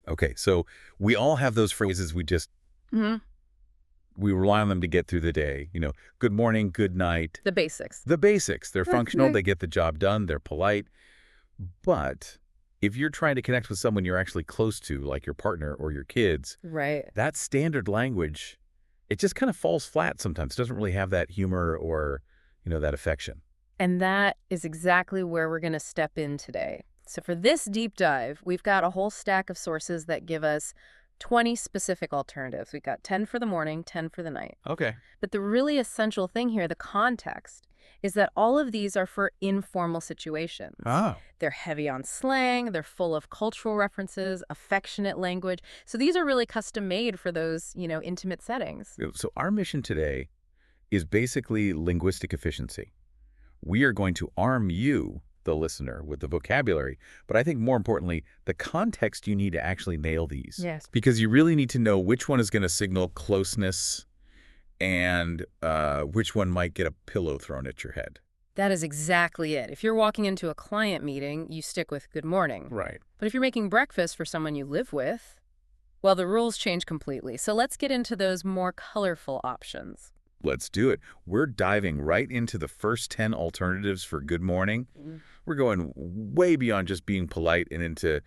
Okay, so we all have those phrases Hmm. we rely on them to get through the day. Good morning, good night. The basics. The basics. They're functional, they get the job done, they're polite. But if you're trying to connect with someone you're actually close to, like your partner or your kids, Right. that standard language, it just kind of falls flat sometimes. It doesn't really have that humor or, that affection. And that is exactly where we're going to step in today. So for this deep dive, we've got a whole stack of sources that give us 20 specific alternatives. We've got 10 for the morning, 10 for the night. Okay. But the really essential thing here, the context, is that all of these are for informal situations. Oh. They're heavy on slang, they're full of cultural references, affectionate language. So these are really custom made for those, intimate settings. So our mission today is basically linguistic efficiency. We are going to arm you, the listener, with the vocabulary, but I think more importantly, the context you need to actually nail these. Yes. Because you really need to know which one is going to signal closeness and which one might get a pillow thrown at your head. That is exactly it. If you're walking into a client meeting, you stick with good morning. Right. But if you're making breakfast for someone you live with, well, the rules change completely. So let's get into those more colorful options. Let's do it. We're diving right into the first 10 alternatives for good morning. We're going way beyond just being polite and into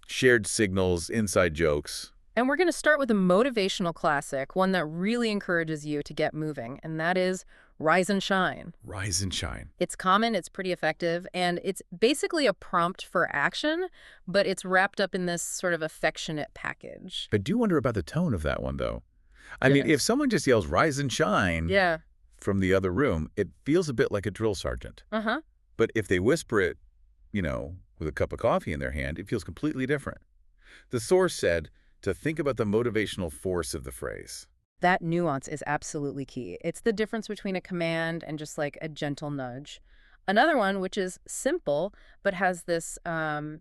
shared signals, inside jokes. And we're going to start with a motivational classic, one that really encourages you to get moving, and that is rise and shine. Rise and shine. It's common, it's pretty effective, and it's basically a prompt for action, but it's wrapped up in this sort of affectionate package. I do wonder about the tone of that one, though. I mean, if someone just yells rise and shine from the other room, it feels a bit like a drill sergeant. Uh-huh. But if they whisper it, with a cup of coffee in their hand, it feels completely different. The source said to think about the motivational force of the phrase. That nuance is absolutely key. It's the difference between a command and just like a gentle nudge. Another one, which is simple but has this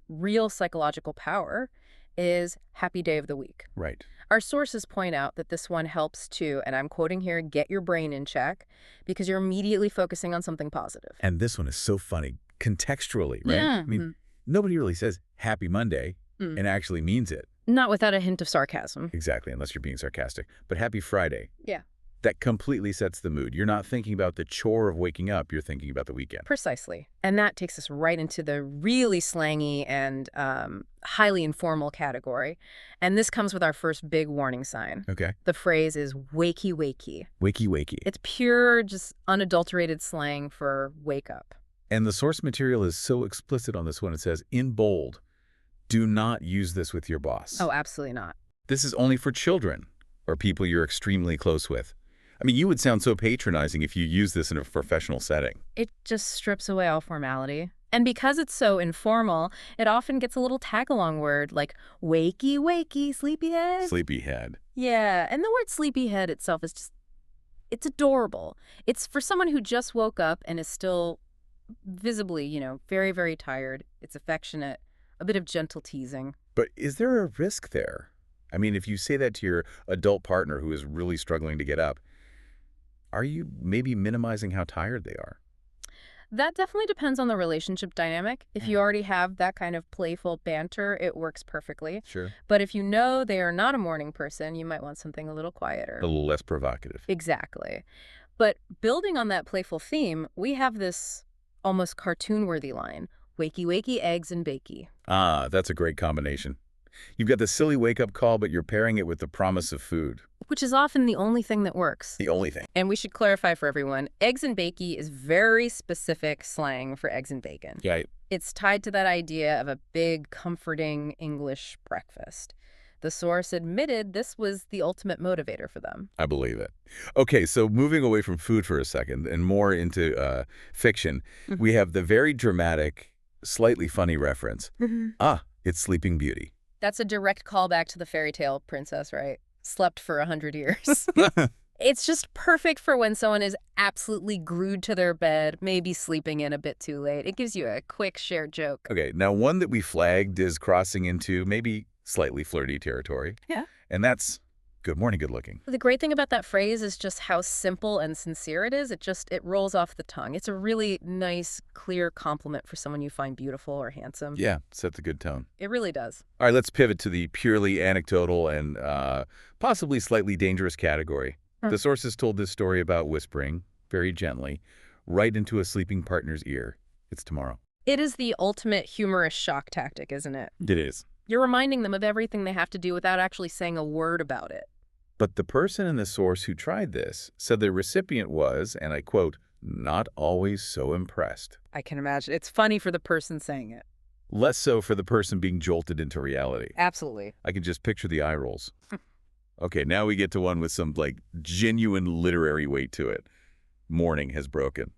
real psychological power, is happy day of the week. Right. Our sources point out that this one helps to, and I'm quoting here, get your brain in check because you're immediately focusing on something positive. And this one is so funny, contextually, right? Yeah. I mean, nobody really says happy Monday and actually means it. Not without a hint of sarcasm. Exactly, unless you're being sarcastic. But happy Friday. Yeah. That completely sets the mood. You're not thinking about the chore of waking up. You're thinking about the weekend. Precisely. And that takes us right into the really slangy and highly informal category. And this comes with our first big warning sign. Okay. The phrase is wakey wakey. Wakey wakey. It's pure, just unadulterated slang for wake up. And the source material is so explicit on this one. It says, in bold, do not use this with your boss. Oh, absolutely not. This is only for children or people you're extremely close with. I mean, you would sound so patronizing if you use this in a professional setting. It just strips away all formality. And because it's so informal, it often gets a little tag-along word like wakey, wakey, sleepyhead. Sleepyhead. Yeah, and the word sleepyhead itself is just, it's adorable. It's for someone who just woke up and is still visibly, very, very tired. It's affectionate, a bit of gentle teasing. But is there a risk there? I mean, if you say that to your adult partner who is really struggling to get up, are you maybe minimizing how tired they are? That definitely depends on the relationship dynamic. If you already have that kind of playful banter, it works perfectly. Sure. But if you know they are not a morning person, you might want something a little quieter. A little less provocative. Exactly. But building on that playful theme, we have this almost cartoon-worthy line, wakey, wakey, eggs and bakey. Ah, that's a great combination. You've got the silly wake-up call, but you're pairing it with the promise of food. Which is often the only thing that works. The only thing. And we should clarify for everyone, eggs and bakey is very specific slang for eggs and bacon. Yeah. It's tied to that idea of a big, comforting English breakfast. The source admitted this was the ultimate motivator for them. I believe it. Okay, so moving away from food for a second and more into fiction, we have the very dramatic, slightly funny reference. It's Sleeping Beauty. That's a direct callback to the fairy tale princess, right? Slept for 100 years. It's just perfect for when someone is absolutely glued to their bed, maybe sleeping in a bit too late. It gives you a quick shared joke. Okay, now one that we flagged is crossing into maybe slightly flirty territory. Yeah. And that's good morning, good looking. The great thing about that phrase is just how simple and sincere it is. It rolls off the tongue. It's a really nice, clear compliment for someone you find beautiful or handsome. Yeah, sets a good tone. It really does. All right, let's pivot to the purely anecdotal and possibly slightly dangerous category. The sources told this story about whispering, very gently, right into a sleeping partner's ear. It's tomorrow. It is the ultimate humorous shock tactic, isn't it? It is. You're reminding them of everything they have to do without actually saying a word about it. But the person in the source who tried this said the recipient was, and I quote, not always so impressed. I can imagine. It's funny for the person saying it. Less so for the person being jolted into reality. Absolutely. I can just picture the eye rolls. Okay, now we get to one with some, genuine literary weight to it. Morning has broken.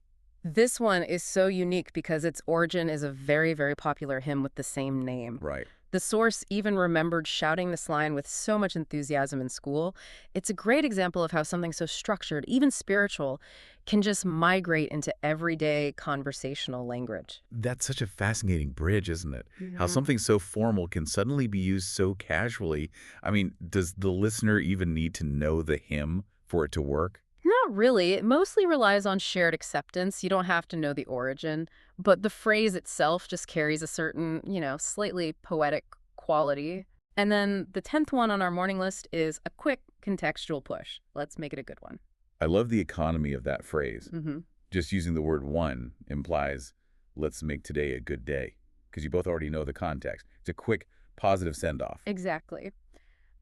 This one is so unique because its origin is a very, very popular hymn with the same name. Right. The source even remembered shouting this line with so much enthusiasm in school. It's a great example of how something so structured, even spiritual, can just migrate into everyday conversational language. That's such a fascinating bridge, isn't it? How something so formal can suddenly be used so casually. I mean, does the listener even need to know the hymn for it to work? Not really. It mostly relies on shared acceptance. You don't have to know the origin, but the phrase itself just carries a certain, slightly poetic quality. And then the 10th one on our morning list is a quick contextual push. Let's make it a good one. I love the economy of that phrase. Mm-hmm. Just using the word one implies, let's make today a good day, because you both already know the context. It's a quick, positive send-off. Exactly.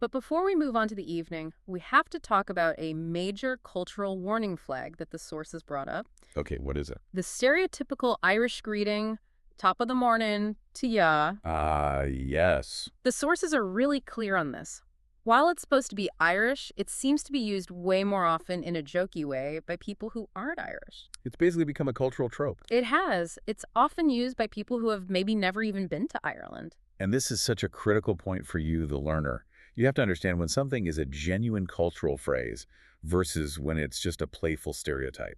But before we move on to the evening, we have to talk about a major cultural warning flag that the sources brought up. Okay, what is it? The stereotypical Irish greeting, top of the morning, to ya. Yes. The sources are really clear on this. While it's supposed to be Irish, it seems to be used way more often in a jokey way by people who aren't Irish. It's basically become a cultural trope. It has. It's often used by people who have maybe never even been to Ireland. And this is such a critical point for you, the learner. You have to understand when something is a genuine cultural phrase versus when it's just a playful stereotype.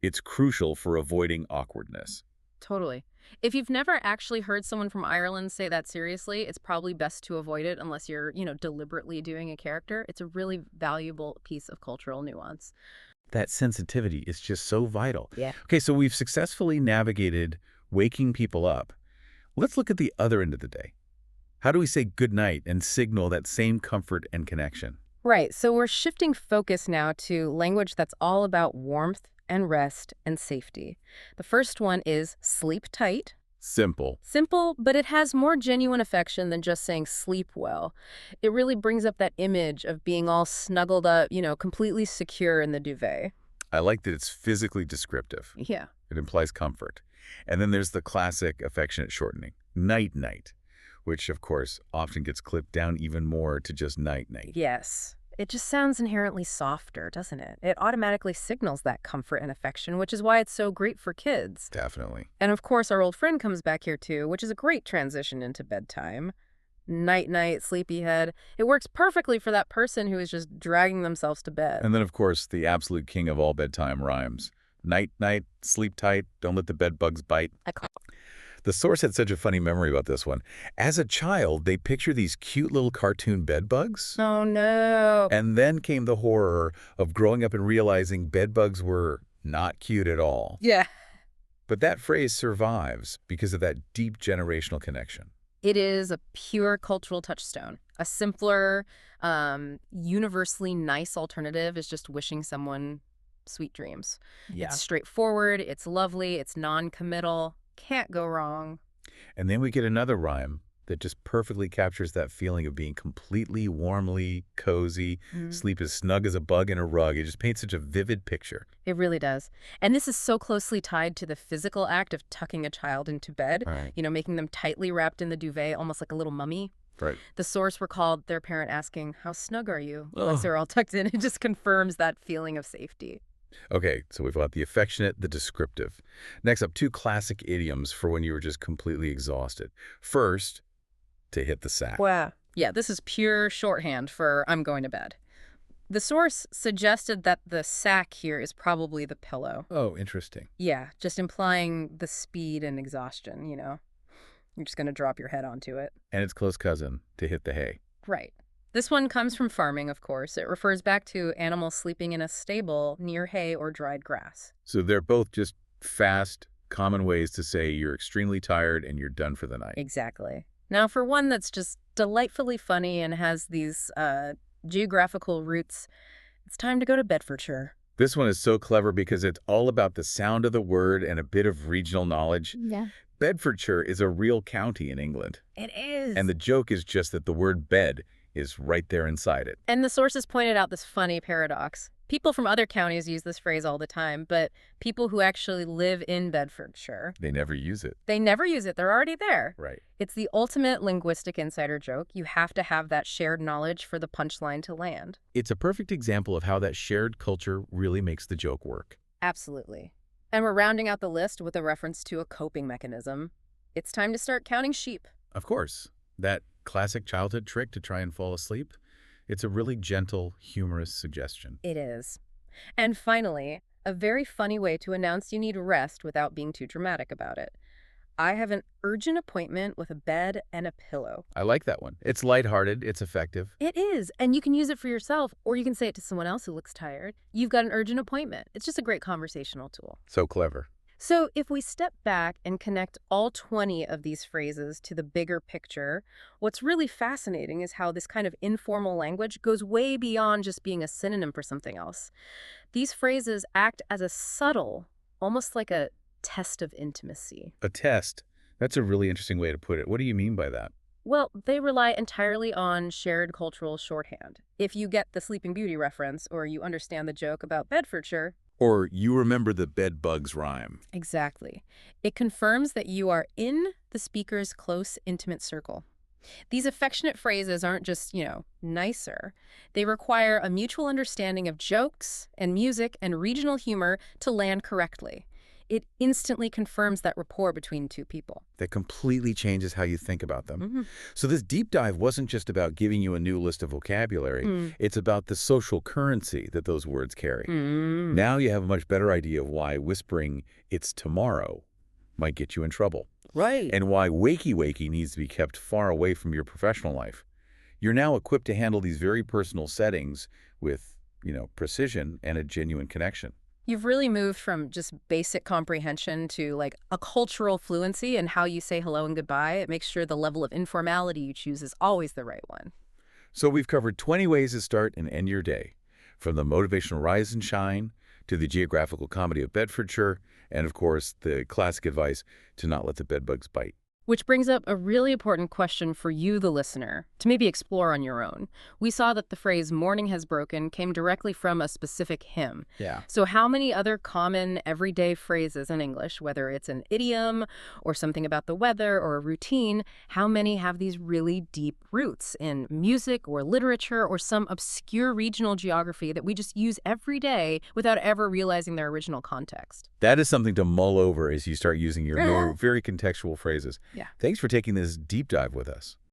It's crucial for avoiding awkwardness. Totally. If you've never actually heard someone from Ireland say that seriously, it's probably best to avoid it unless you're, deliberately doing a character. It's a really valuable piece of cultural nuance. That sensitivity is just so vital. Yeah. Okay, so we've successfully navigated waking people up. Let's look at the other end of the day. How do we say good night and signal that same comfort and connection? Right. So we're shifting focus now to language that's all about warmth and rest and safety. The first one is sleep tight. Simple. Simple, but it has more genuine affection than just saying sleep well. It really brings up that image of being all snuggled up, completely secure in the duvet. I like that it's physically descriptive. Yeah. It implies comfort. And then there's the classic affectionate shortening, night-night, which, of course, often gets clipped down even more to just night-night. Yes. It just sounds inherently softer, doesn't it? It automatically signals that comfort and affection, which is why it's so great for kids. Definitely. And of course, our old friend comes back here too, which is a great transition into bedtime. Night-night, sleepyhead. It works perfectly for that person who is just dragging themselves to bed. And then, of course, the absolute king of all bedtime rhymes. Night-night, sleep tight, don't let the bed bugs bite. The source had such a funny memory about this one. As a child, they picture these cute little cartoon bed bugs. Oh, no. And then came the horror of growing up and realizing bed bugs were not cute at all. Yeah. But that phrase survives because of that deep generational connection. It is a pure cultural touchstone. A simpler, universally nice alternative is just wishing someone sweet dreams. Yeah. It's straightforward, it's lovely, it's non-committal. Can't go wrong. And then we get another rhyme that just perfectly captures that feeling of being completely warmly cozy, sleep as snug as a bug in a rug. It just paints such a vivid picture. It really does. And this is so closely tied to the physical act of tucking a child into bed, Right. Making them tightly wrapped in the duvet, almost like a little mummy. Right. The source recalled their parent asking, "How snug are you?" once Ugh. they're all tucked in. It just confirms that feeling of safety. Okay, so we've got the affectionate, the descriptive. Next up, two classic idioms for when you were just completely exhausted. First, to hit the sack. Wow. Yeah, this is pure shorthand for "I'm going to bed." The source suggested that the sack here is probably the pillow. Oh, interesting. Yeah, just implying the speed and exhaustion, You're just going to drop your head onto it. And its close cousin, to hit the hay. Right. This one comes from farming, of course. It refers back to animals sleeping in a stable near hay or dried grass. So they're both just fast, common ways to say you're extremely tired and you're done for the night. Exactly. Now, for one that's just delightfully funny and has these geographical roots, it's time to go to Bedfordshire. This one is so clever because it's all about the sound of the word and a bit of regional knowledge. Yeah. Bedfordshire is a real county in England. It is. And the joke is just that the word bed is right there inside it. And the sources pointed out this funny paradox. People from other counties use this phrase all the time, but people who actually live in Bedfordshire, They never use it. they never use it. They're already there. Right. It's the ultimate linguistic insider joke. You have to have that shared knowledge for the punchline to land. It's a perfect example of how that shared culture really makes the joke work. Absolutely. And we're rounding out the list with a reference to a coping mechanism. It's time to start counting sheep. Of course, that classic childhood trick to try and fall asleep, it's a really gentle, humorous suggestion. It is. And finally, a very funny way to announce you need rest without being too dramatic about it. I have an urgent appointment with a bed and a pillow. I like that one. It's lighthearted, it's effective. It is, and you can use it for yourself, or you can say it to someone else who looks tired. You've got an urgent appointment. It's just a great conversational tool. So clever. So if we step back and connect all 20 of these phrases to the bigger picture, what's really fascinating is how this kind of informal language goes way beyond just being a synonym for something else. These phrases act as a subtle, almost like a test of intimacy. A test. That's a really interesting way to put it. What do you mean by that? Well, they rely entirely on shared cultural shorthand. If you get the Sleeping Beauty reference or you understand the joke about Bedfordshire, Or you remember the bed bugs rhyme. exactly. It confirms that you are in the speaker's close, intimate circle. These affectionate phrases aren't just, nicer. They require a mutual understanding of jokes and music and regional humor to land correctly. It instantly confirms that rapport between two people. That completely changes how you think about them. Mm-hmm. So this deep dive wasn't just about giving you a new list of vocabulary. It's about the social currency that those words carry. Now you have a much better idea of why whispering "it's tomorrow" might get you in trouble. Right. And why wakey-wakey needs to be kept far away from your professional life. You're now equipped to handle these very personal settings with, precision and a genuine connection. You've really moved from just basic comprehension to like a cultural fluency in how you say hello and goodbye. It makes sure the level of informality you choose is always the right one. So we've covered 20 ways to start and end your day, from the motivational rise and shine to the geographical comedy of Bedfordshire, and of course, the classic advice to not let the bedbugs bite. Which brings up a really important question for you, the listener, to maybe explore on your own. We saw that the phrase "morning has broken" came directly from a specific hymn. Yeah. So how many other common everyday phrases in English, whether it's an idiom or something about the weather or a routine, how many have these really deep roots in music or literature or some obscure regional geography that we just use every day without ever realizing their original context? That is something to mull over as you start using your more very contextual phrases. Yeah. Thanks for taking this deep dive with us.